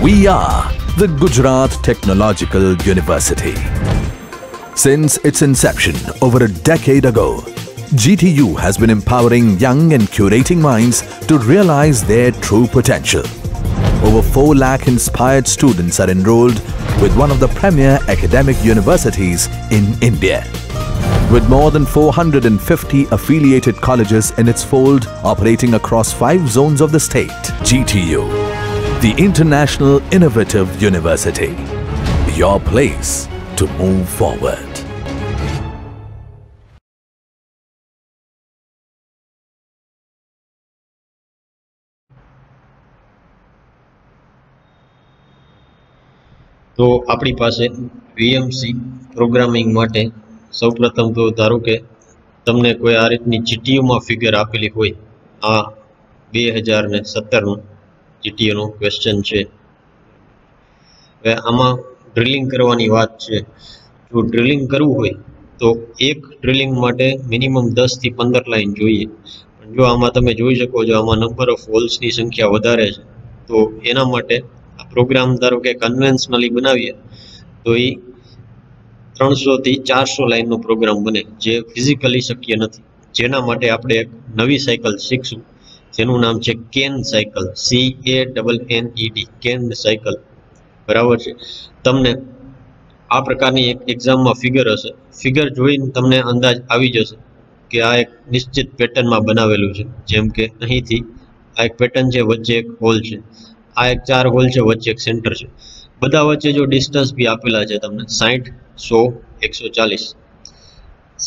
We are the Gujarat Technological University. Since its inception over a decade ago, GTU has been empowering young and curating minds to realize their true potential. Over 4 lakh inspired students are enrolled with one of the premier academic universities in India. With more than 450 affiliated colleges in its fold operating across 5 zones of the state, GTU, the International Innovative University, your place to move forward. तो अपनी पासे VMC programming माटे सौप्रथम तो धारो के तमने कोई आ रीतनी GTU में figure आपेली होय आ 2017 नो GTU नो क्वेश्चन छे। आमा ड्रिलिंग करवानी बात छे। जो ड्रिलिंग करवू होय तो एक ड्रिलिंग माटे मिनिमम 10 થી 15 लाइन जोईए। पण जो आमा तमे जोई शको छो आमा नंबर ऑफ होल्स नी संख्या वधारे छे तो एना माटे प्रोग्राम धारो के कन्वेन्शनली बनावीए तो ये 300 થી 400 लाइन नो प्रोग्राम बने जे फिजिकली शक्य नथी। जेना माटे आपणे एक नवी साइकल शीखशुं जेनुं नाम छे केन साइकल, CANNED केन साइकल। बराबर छे। तमने आ प्रकारनी एक एक्जाम में फिगर हशे। फिगर जोईने तमने अंदाज आवी जशे के आ एक निश्चित पेटर्न में बनावेलुं छे। जेम के અહીંથી आ एक पेटर्न छे, वच्चे एक होल छे, आ एक 4 होल छे, वच्चे एक सेंटर छे। बधा वच्चे जो डिस्टन्स भी आपेला छे तमने 60, 100, 140।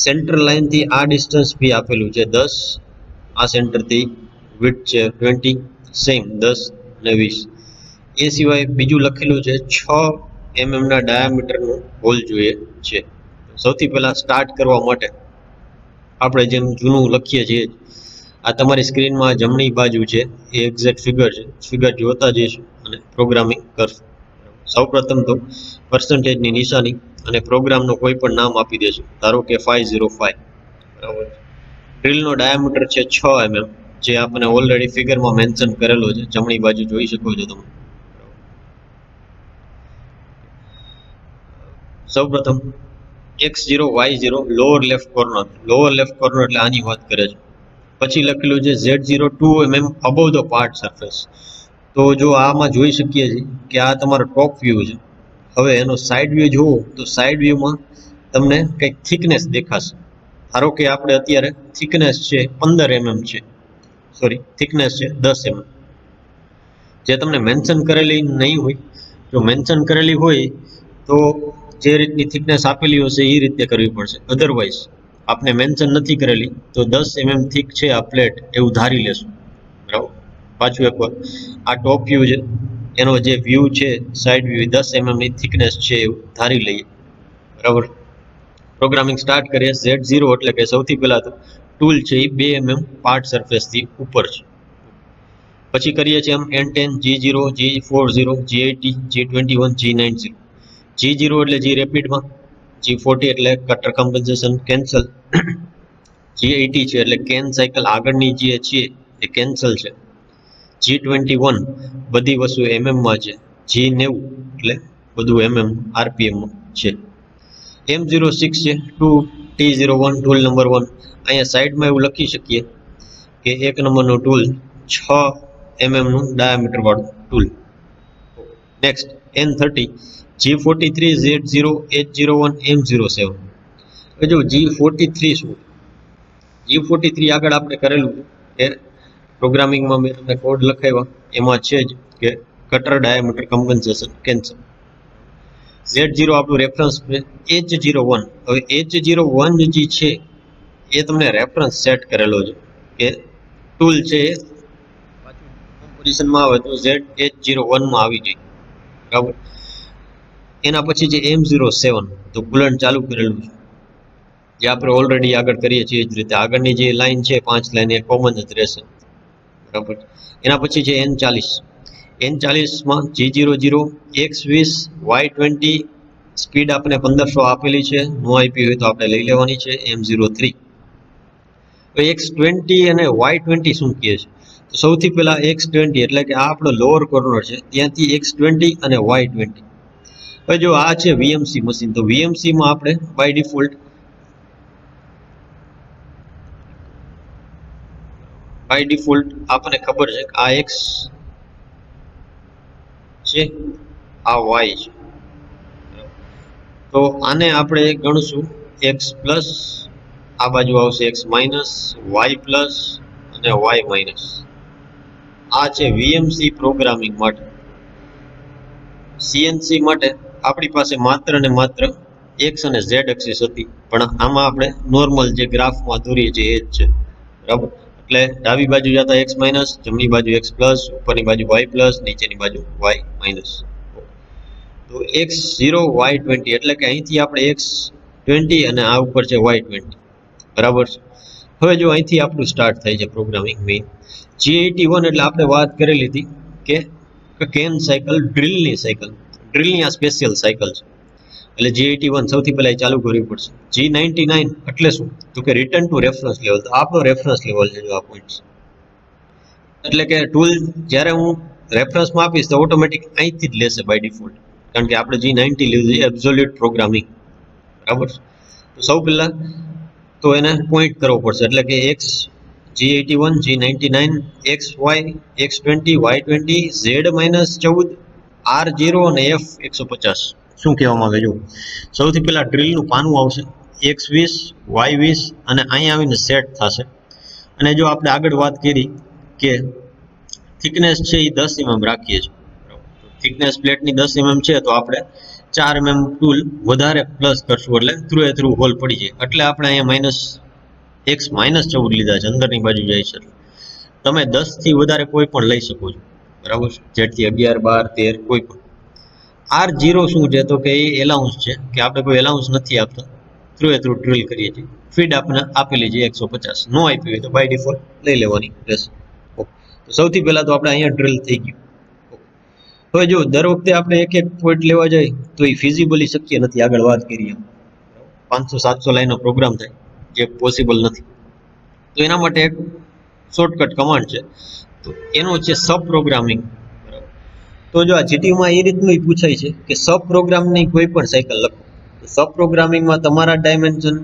सेंटर लाइन थी आ डिस्टन्स भी आपेलू छे 10। आ सेंटर थी विड्थ छे 20, सेम 10 અને 20। ए सिवाय बीजू लखेलू छे 6 mm ना डायामीटर नो होल जोईए छे। सौथी पहेला स्टार्ट करवा माटे आपणे जेम जूનું લખીએ છીએ आ तमारी स्क्रीन में जमणी बाजू है ये एक्जेक्ट फिगर है। फिगर जोता जईशुं अने प्रोग्रामिंग करशुं। सौप्रथम तो परसेंटेज नी निशानी अने प्रोग्राम नो कोई पण नाम आपी देशुं। धारो के 505। बराबर। ड्रिल नो डायामीटर है 6 mm जे आपने ऑलरेडी फिगर में मेन्शन करेलो है। जमणी बाजू जोई शको छो तमे। सौप्रथम X0 Y0 lower left corner. Lower left corner એટલે આની વાત કરે છે। પછી લખેલું છે Z0 2 mm above the part surface। તો જો આમાં જોઈ શકીએ છીએ કે આ તમારો ટોપ વ્યૂ છે। હવે એનો સાઇડ વ્યૂ જોવો તો સાઇડ વ્યૂમાં તમને કંઈક થિકનેસ દેખાશે। ધારો કે આપણે અત્યારે થિકનેસ છે 15 mm છે, સોરી થિકનેસ છે 10 mm, જે તમને મેન્શન કરેલી નહીં હોય। જો મેન્શન કરેલી હોય તો જે રીતની થિકનેસ આપેલી હશે એ રીતે કરવી પડશે। અધરવાઇઝ आपने मेन्शन नहीं करेली तो 10 mm थिक है आ प्लेट एवं धारी लेशुं। बराबर। पाछुं एक बार आ टॉप व्यू है एनो जे व्यू है साइड व्यू 10 mm नी थिकनेस है एवं धारी लईए। बराबर। प्रोग्रामिंग स्टार्ट करिए। Z0 એટલે કે સૌથી પહેલા તો ટૂલ છે 2 mm પાર્ટ સરફેસ થી ઉપર છે। પછી કરીએ છીએ हम N10, G0, G40, G80, G21, G90। G0 એટલે G રેપિડ માં, G40 એટલે કટર કમ્પન્સેશન કેન્સલ, G80 છે એટલે કેન સાયકલ આગળની જે છે એ કેન્સલ છે, G21 બધી વસ્તુ mm માં છે, G90 એટલે બધું mm RPM માં છે, M06 છે 2 T01 ટૂલ નંબર 1। અહીંયા સાઈડમાં એવું લખી શકીએ કે 1 નંબરનું ટૂલ 6 mm નું ડાયામીટર વાળું tool. Next N30 G43 Z0 H01 M07। जो G43 શું? G43 આગળ આપણે કરેલું કે પ્રોગ્રામિંગમાં મેં તમને કોડ લખાવ્યા એમાં છે જ કે cutter diameter compensation cancel. Z0 આપણું રેફરન્સ છે H01। હવે H01 જે છે એ તમને રેફરન્સ સેટ કરેલો છે કે ટૂલ છે પાછું કમ્પોઝિશનમાં આવે તો ZH01 માં આવી જાય। બરાબર। એના પછી જે M07 તો બુલેટ ચાલુ કરેલું છે જે આપણે ઓલરેડી આગળ કરીએ છીએ જ રીતે આગળની જે લાઈન છે 5 લાઈન એ કોમન જ રહેશે। બરાબર। એના પછી છે N40। N40 માં G00 X20 Y20 સ્પીડ આપણે 1500 આપેલી છે, નો આપી હોય તો આપણે લઈ લેવાની છે। M03 તો X20 અને Y20 શું કહે છે તો સૌથી પહેલા x20 એટલે કે આ આપણો લોઅર કોર્નર છે, ત્યાંથી x20 અને y20. હવે જો આ છે વીએમસી મશીન, તો વીએમસી માં આપણે બાય ડિફોલ્ટ આપણને ખબર છે કે આ x છે, આ y છે. તો આને આપણે ગણશું x પ્લસ, આ બાજુ આવશે x માઇનસ, y પ્લસ અને y માઇનસ. આ છે વીએમસી પ્રોગ્રામિંગ માટે. સીએનસી માટે આપણી પાસે માત્ર ને માત્ર x અને z એક્સિસ હતી, પણ આમાં આપણે નોર્મલ જે ગ્રાફમાં દોરીએ છીએ એ જ છે, બરાબર. એટલે ડાબી બાજુ જતા x માઇનસ, જમણી બાજુ x પ્લસ, ઉપરની બાજુ y પ્લસ, નીચેની બાજુ y માઇનસ. તો x0 y20 એટલે કે અહીંથી આપણે x20 અને આ ઉપર છે y20, બરાબર છે. હવે જો અહીંથી આપણું સ્ટાર્ટ થાય છે પ્રોગ્રામિંગ મેઇન. G81 એટલે આપણે વાત કરેલી હતી કે કેન સાયકલ, ડ્રીલની સાયકલ, ડ્રીલની આ સ્પેશિયલ સાયકલ છે. એટલે G81 સૌથી પહેલા એ ચાલુ કરવી પડશે. G99 એટલે શું? તો કે રિટર્ન ટુ રેફરન્સ લેવલ. તો આપણો રેફરન્સ લેવલ છે જો આ પોઈન્ટ. એટલે કે ટૂલ જ્યારે હું રેફરન્સમાં આપીશ તો ઓટોમેટિક અહીંથી જ લેશે બાય ડિફોલ્ટ, કારણ કે આપણે G90 લીધું છે એબ્સોલ્યુટ પ્રોગ્રામિંગ, બરાબર. તો સૌ પહેલા તો એને પોઈન્ટ કરવો પડશે, એટલે કે x G81 G99 xy x20 y20 z-14 r0 અને f150. શું કહેવા માંગે જો સૌથી પહેલા ડ્રીલનું પાનું આવશે, x20 y20 અને અહીં આવીને સેટ થશે. અને જો આપણે આગળ વાત કરી કે થિકનેસ છે એ 10 mm રાખીએ છીએ, થિકનેસ પ્લેટની 10 mm છે, તો આપણે 4 mm ટૂલ વધારે પ્લસ કરશું એટલે થ્રુ હોલ પડી જાય. એટલે આપણે અહીંયા x -14 લીધા છે, અંદરની બાજુ જાય છે. તમે 10 થી વધારે કોઈ પણ લઈ શકો છો, બરાબર. જેટથી 11 12 13 કોઈ પણ. R0 શું છે? તો કે એ એલાઉન્સ છે, કે આપણે કોઈ એલાઉન્સ નથી આપતા, થ્રુ ડ્રીલ કરીએ છીએ. ફીડ આપણે આપેલી છે 150, નો આપી હોય તો બાય ડિફોલ્ટ લઈ લેવાની રહેશે. તો સૌથી પહેલા તો આપણે અહીંયા ડ્રીલ થઈ ગયું. હવે જો દર વખતે આપણે એક પોઈન્ટ લેવા જાય તો એ ફિઝિબલી શક્ય નથી. આગળ વાત કરીએ 500-700 લાઈનનો પ્રોગ્રામ થાય, જે પોસિબલ નથી. તો એના માટે એક શોર્ટકટ કમાન્ડ છે, તો એનો છે સબ પ્રોગ્રામિંગ. તો જો આ જીટીયુમાં એ રીતનું પૂછાય છે કે સબ પ્રોગ્રામની કોઈ પણ સાયકલ લખો. સબ પ્રોગ્રામિંગમાં તમારા ડાયમેન્શન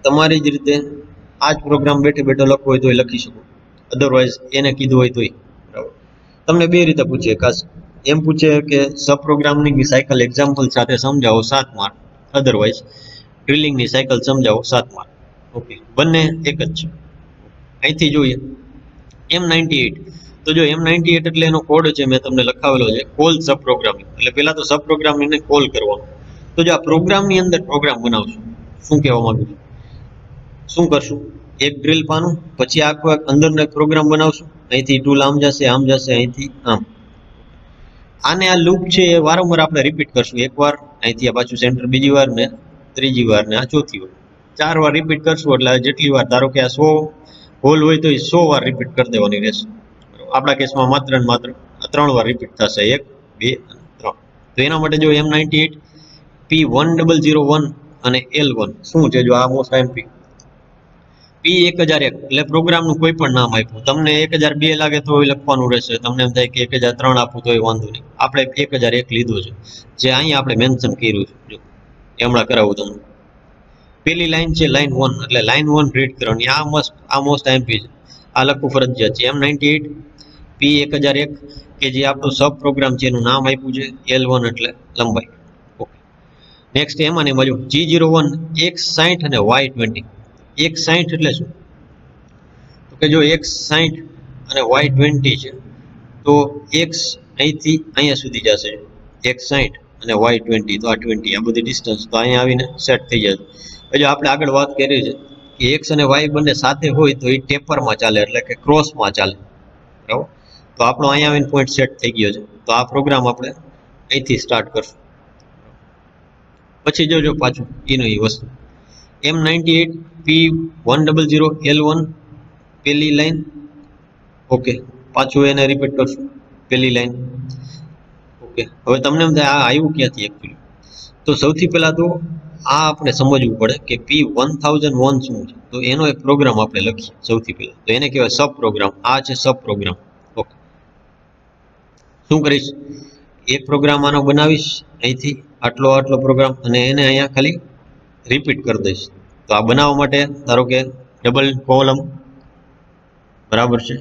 તમારી જ રીતે આ જ પ્રોગ્રામ બેઠે લખવો હોય તો એ લખી શકો, અધરવાઇઝ એને કીધું હોય તોય, બરાબર. તમને બે રીતે પૂછે, ખાસ એમ પૂછે કે સબ પ્રોગ્રામિંગની સાયકલ એક્ઝામ્પલ સાથે સમજાવો 7 માર્ક, અધરવાઇઝ ડ્રિલિંગની સાયકલ સમજાવો 7 માર્ક. ઓકે, બંને એક જ છે. અહીંથી જોઈએ M98. તો જો M98 એટલે એનો કોડ છે, મેં તમને લખાવેલો છે, કોલ સબ પ્રોગ્રામિંગ. એટલે પહેલા તો સબ પ્રોગ્રામિંગને કોલ કરવાનો. તો જો આ પ્રોગ્રામની અંદર પ્રોગ્રામ બનાવશું, શું કહેવા માંગુ છું, શું કરશું? એક ડ્રીલ પાનું, પછી આખો અંદરનો એક પ્રોગ્રામ બનાવશું. અહીંથી ટૂલ આમ જશે, અહીંથી આમ. આને આ લૂપ છે એ વારંવાર આપણે રિપીટ કરશું. એકવાર અહીંથી આ પાછું સેન્ટર, બીજી વાર ને ત્રીજી વાર ને આ ચોથી વાર, 4 વાર રિપીટ કરશું. એટલે જેટલી વાર, ધારો કે આ 100 હોલ હોય તો એ 100 વાર રિપીટ કરી દેવાની રહેશે. આપણા કેસમાં માત્ર ને માત્ર 3 વાર રિપીટ થશે, 1 2 અને 3. તો એના માટે જો M98 P1001 અને L1 શું છે? જો આ મોસ્ટ એમપી P1001 એટલે પ્રોગ્રામનું કોઈ પણ નામ આપ્યું. તમને 1002 લાગે તો લખવાનું રહેશે, તમને એમ થાય કે 1003 આપવું તો એ વાંધો નહીં. આપણે 1001 લીધું છે, જે અહીંયા આપણે મેન્શન કર્યું છે. જો હમણાં કરાવું તમને. પેલી લાઈન છે લાઈન 1, એટલે લાઈન 1 રીડ કરવાની. આ મોસ્ટ એમપી છે, આ લખવું ફરજિયાત છે. M98 P1001 કે જે આપણું સબ પ્રોગ્રામ છે, એનું નામ આપ્યું છે L1 એટલે લંબાઈ. ઓકે, નેક્સ્ટ એમાં બાજુ G01 x60 અને y20. x60 એટલે શું? તો કે જો x60 અને y20 છે, તો x અહીંથી અહીંયા સુધી જશે, x60 અને y20, તો આ 20, આ બધી ડિસ્ટન્સ તો અહીંયા આવીને સેટ થઈ જશે. જો આપણે આગળ વાત કરી છે કે x અને y બંને સાથે હોય તો એ ટેપરમાં ચાલે, એટલે કે ક્રોસમાં ચાલે, બરાબર. તો આપણો અહીંયા આવીને પોઈન્ટ સેટ થઈ ગયો છે. તો આ પ્રોગ્રામ આપણે અહીંથી સ્ટાર્ટ કરશું. પછી જોજો પાછું એનું એ વસ્તુ M98 P1001 L1 પહેલી લાઈન. ઓકે, પાછું એને રિપીટ કરશું, પહેલી લાઈન. ઓકે, હવે તમને એમ થાય આ આવ્યું ક્યાંથી એકચ્યુઅલી? તો સૌથી પહેલા તો આ આપણે સમજવું પડે કે P1001 શું છે. તો એનો એક પ્રોગ્રામ આપણે લખીએ સૌથી પહેલા. તો એને કહેવાય સબ પ્રોગ્રામ. આ છે સબ પ્રોગ્રામ. શું કરીશ, એક પ્રોગ્રામ આનો બનાવીશ અહીંથી આટલો આટલો પ્રોગ્રામ, અને એને અહીંયા ખાલી રિપીટ કરી દઈશ. તો આ બનાવવા માટે ધારો કે ડબલ કોલમ બરાબર છે,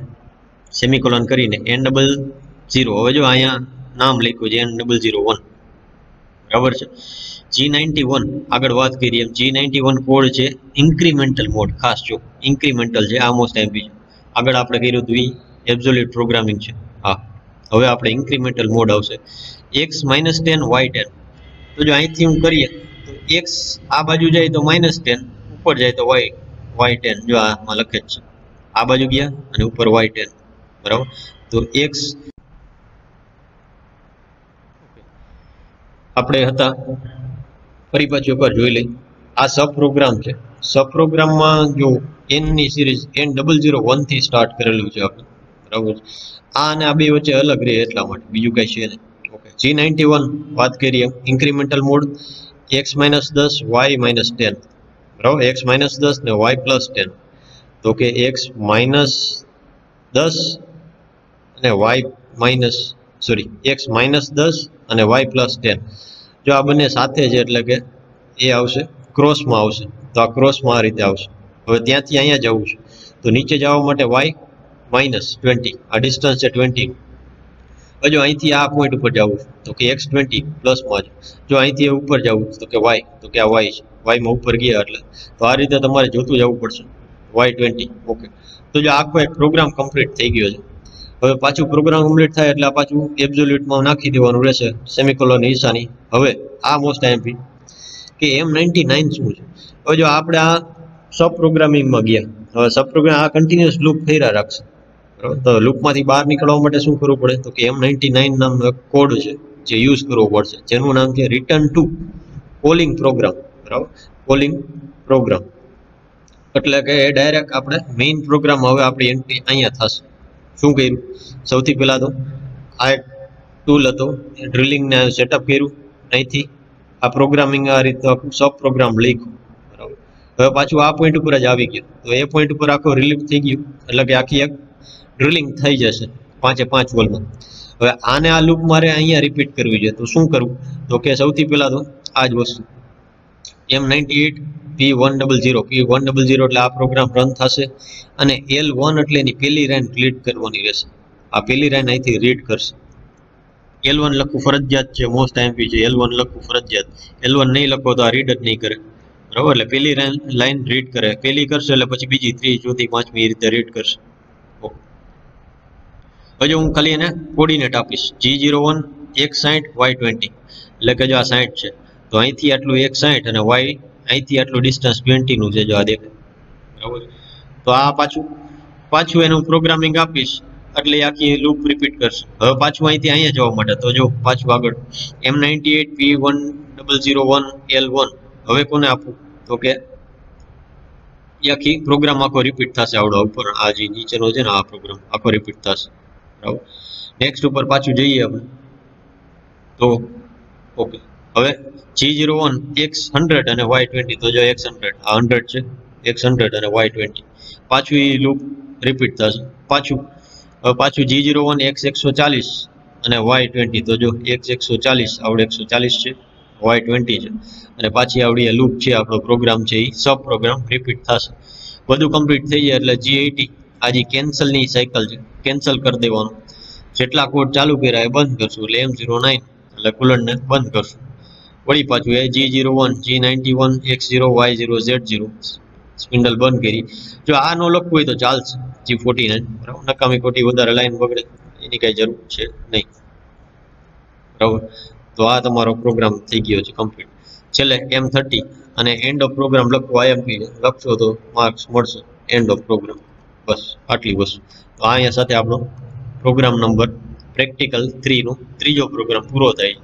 સેમિકોલન કરીને N00. હવે જો અહીંયા નામ લખ્યું છે N001 બરાબર છે. G91 આગળ વાત કરીએ એમ G91 કોડ છે ઇન્ક્રીમેન્ટલ મોડ. ખાસ જો ઇન્ક્રીમેન્ટલ છે, આ મોસ્ટ એમ્પી છે. આગળ આપણે કર્યું હતું એબ્સોલ્યુટ પ્રોગ્રામિંગ છે. હા, હવે આપણે ઇન્ક્રીમેન્ટલ મોડ આવશે. x-10 y10. તો જો અહીંથી હું કરીએ તો x આ બાજુ જાય તો -10, ઉપર જાય તો y10. જો આમાં લખે જ છે, આ બાજુ ગયા અને ઉપર y10 બરાબર. તો x આપણે હતા ફરી પાછું એકવાર જોઈ લઈ. આ સબ પ્રોગ્રામ છે. સબ પ્રોગ્રામમાં જો n ની સિરીઝ N001 થી સ્ટાર્ટ કરેલું છે આપણે બરાબર. આ અને આ બે વચ્ચે અલગ રહે એટલા માટે, બીજું કઈ છે નહીં. ઓકે, G91 વાત કરીએ ઇન્ક્રીમેન્ટલ મોડ x-10 y-10 બરાબર. x-10 ને y+10. તો કે x-10 અને x-10 અને y+10. જો આ બંને સાથે છે એટલે કે એ આવશે ક્રોસમાં આવશે. તો આ ક્રોસમાં આ રીતે આવશે. હવે ત્યાંથી અહીંયા જવું છે તો નીચે જવા માટે y-20, આ ડિસ્ટન્સ છે 20. હવે જો અહીંથી આ પોઈન્ટ ઉપર જવું તો કે x20 પ્લસમાં છે. જો અહીંથી ઉપર જવું તો કે y, તો કે આ y છે, y માં ઉપર ગયા એટલે તો આ રીતે તમારે જોતું જવું પડશે y20. ઓકે, તો જો આખો એક પ્રોગ્રામ કમ્પ્લીટ થઈ ગયો છે. હવે પાછું પ્રોગ્રામ કમ્પ્લીટ થાય એટલે આ પાછું એબ્સોલ્યુટમાં નાખી દેવાનું રહેશે, સેમિકોલન નિશાની. હવે આ મોસ્ટ એમ્પી કે M99 શું છે. હવે જો આપણે આ સબ પ્રોગ્રામિંગમાં ગયા, હવે સબ પ્રોગ્રામ આ કન્ટિન્યુઅસ લૂપ ફેરા રાખશે બરાબર. તો લૂપમાંથી બહાર નીકળવા માટે શું કરવું પડે, તો કે M99 નામનો એક કોડ છે જે યુઝ કરવો પડશે, જેનું નામ છે રિટર્ન ટુ કોલિંગ પ્રોગ્રામ બરાબર. કોલિંગ પ્રોગ્રામ એટલે કે એ ડાયરેક્ટ આપણે મેઇન પ્રોગ્રામ હવે આપણી એન્ટ્રી અહીંયા થશે. શું કર્યું, સૌથી પહેલાં તો આ એક ટૂલ હતો, ડ્રિલિંગને સેટઅપ કર્યું, અહીંથી આ પ્રોગ્રામિંગ આ રીતે સબ પ્રોગ્રામ લખ્યું બરાબર. હવે પાછું આ પોઈન્ટ ઉપર જ આવી ગયું, તો એ પોઈન્ટ ઉપર આખો રિલીફ થઈ ગયું એટલે કે આખી એક ડ્રિલિંગ થઈ જશે 5 વોલમાં. હવે આને આ લૂપ મારે અહીંયા રિપીટ કરવી છે, તો શું કરવું, તો કે સૌથી પહેલાં તો આ જ વસ્તુ M98 P100 એટલે આ પ્રોગ્રામ રન થશે અને L1 એટલે એની પહેલી લાઈન ક્લિક કરવાની રહેશે. આ પહેલી લાઈન અહીંથી રીડ કરશે. L1 લખવું ફરજિયાત છે, મોસ્ટ એમ્પી છે, L1 લખવું ફરજિયાત. L1 નહીં લખો તો આ રીડ જ નહીં કરે બરાબર. એટલે પહેલી લાઈન રીડ કરે, પહેલી કરશે એટલે પછી બીજી, ત્રીજી, ચોથી, પાંચમી એ રીતે રીડ કરશે. હવે હું ખાલી એને કોર્ડિનેટ આપીશ G01 x60 y20 એટલે કે જો આ 60 છે તો અહીંથી આટલું 160 અને y અહીંથી આટલું ડિસ્ટન્સ 20 નું છે, જો આ દેખાય બરાબર. તો આ પાછું એનું પ્રોગ્રામિંગ આપીશ એટલે આખી લૂપ રિપીટ કરશે. હવે પાછું અહીંથી અહીંયા જવા માટે તો જો પાછું આગળ M98 P1001 L1 હવે કોને આપું, તો કે આખી પ્રોગ્રામ આખો રિપીટ થશે. આવડો ઉપર આ જે નીચેનો છે ને આ પ્રોગ્રામ આખો રિપીટ થશે બરાબર. નેક્સ્ટ ઉપર પાછું જઈએ આપણે તો ઓકે. હવે G01 x100 અને y20, તો જો x100 આ 100 છે, x100 અને y20 પાછું એ લૂપ રિપીટ થશે. પાછું G01 x140 અને y20, તો જો x140 આવડે 140 છે, y20 છે અને પાછી આવડી લૂપ છે, આપણો પ્રોગ્રામ છે એ સબ પ્રોગ્રામ રિપીટ થશે. બધું કમ્પ્લીટ થઈ જાય એટલે G80 આ જે કેન્સલની સાયકલ છે, કેન્સલ કરી દેવાનું. જેટલા કોડ ચાલુ કર્યા એ બંધ કરશું એટલે M09 એટલે કુલરને બંધ કરશું. વળી પાછું એ G01 G91 x0 y0 z0 spindle બંધ કરી. જો આ નો લખવું હોય તો ચાલશે G49 બરાબર. નકામી ખોટી વધારે લાઈન બગડે એની કઈ જરૂર છે નહીં બરાબર. તો આ તમારો પ્રોગ્રામ થઈ ગયો છે કમ્પ્લીટ. છેલ્લે M30 અને એન્ડ ઓફ પ્રોગ્રામ લખવો IMP લખશો તો માર્ક્સ મળશે એન્ડ ઓફ પ્રોગ્રામ. બસ આટલી વસ્તુ. તો અહીંયા સાથે આપણો પ્રોગ્રામ નંબર પ્રેક્ટિકલ 3 નો ત્રીજો પ્રોગ્રામ પૂરો થાય.